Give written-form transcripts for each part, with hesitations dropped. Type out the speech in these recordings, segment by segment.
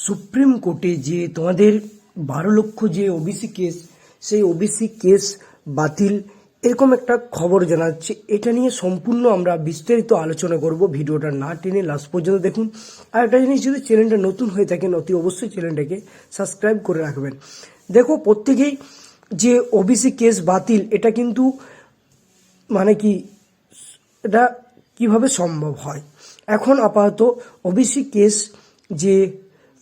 Supreme কোর্টে যে তোমাদের 12 লক্ষ যে ওবিসি কেস, সেই ওবিসি কেস বাতিল, এরকম একটা খবর জানাচ্ছে। এটা নিয়ে সম্পূর্ণ আমরা বিস্তারিত আলোচনা করব। ভিডিওটা না টেনে লাস্ট পর্যন্ত দেখুন। আর একটা জিনিস, যদি চ্যানেলটা নতুন হয়ে থাকেন অতি অবশ্যই চ্যানেলটাকে সাবস্ক্রাইব করে রাখবেন। দেখো, প্রত্যেকেই যে ওবিসি কেস বাতিল, এটা কিন্তু মানে কি, এটা কিভাবে সম্ভব হয়? এখন আপাতত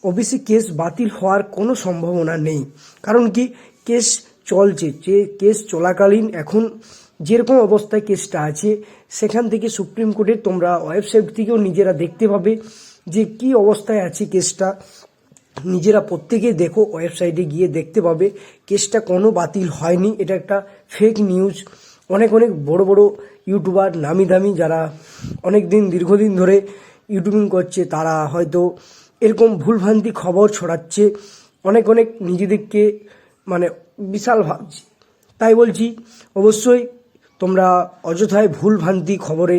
ওবিসি কেস বাতিল হওয়ার কোনো সম্ভাবনা নেই। কারণ কি, কেস চলছে, যে কেস চলাকালীন এখন যেরকম অবস্থায় কেসটা আছে, সেখান থেকে সুপ্রিম কোর্টের তোমরা ওয়েবসাইট থেকেও নিজেরা দেখতে পাবে যে কি অবস্থায় আছে কেসটা। নিজেরা প্রত্যেকেই দেখো, ওয়েবসাইটে গিয়ে দেখতে পাবে কেসটা কোনো বাতিল হয়নি। এটা একটা ফেক নিউজ। অনেক বড় বড় ইউটিউবার, নামি দামি, যারা দীর্ঘদিন ধরে ইউটিউবিং করছে, তারা হয়তো এরকম ভুলভ্রান্তি খবর ছড়াচ্ছে। অনেক নিজেদেরকে মানে বিশাল ভাবছে। তাই বলছি, অবশ্যই তোমরা অযথায় ভুলভ্রান্তি খবরে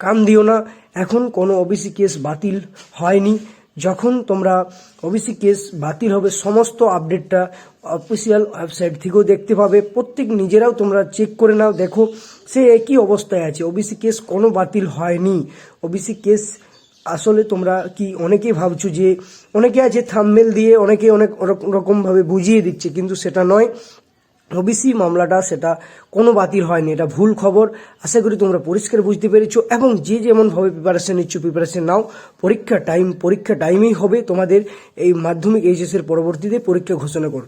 কান দিও না। এখন কোনো ওবিসি কেস বাতিল হয়নি। যখন তোমরা ওবিসি কেস বাতিল হবে, সমস্ত আপডেটটা অফিসিয়াল ওয়েবসাইট থেকেও দেখতে পাবে। নিজেরাও তোমরা চেক করে নাও, দেখো সে একই অবস্থায় আছে। ওবিসি কেস কোনো বাতিল হয়নি। ওবিসি কেস আসলে তোমরা কি অনেকেই ভাবছো যে, অনেকে আছে থাম্বনেল দিয়ে অনেকে অনেক রকমভাবে বুঝিয়ে দিচ্ছে, কিন্তু সেটা নয়। ওবিসি মামলাটা সেটা কোনো বাতিল হয়নি, এটা ভুল খবর। আশা করি তোমরা পরিষ্কার বুঝতে পেরেছো। এবং যে যেমনভাবে প্রিপারেশন নিচ্ছ, প্রিপারেশন নাও। পরীক্ষা টাইমেই হবে তোমাদের। এই মাধ্যমিক এইচএসের পরবর্তীতে পরীক্ষা ঘোষণা করবে।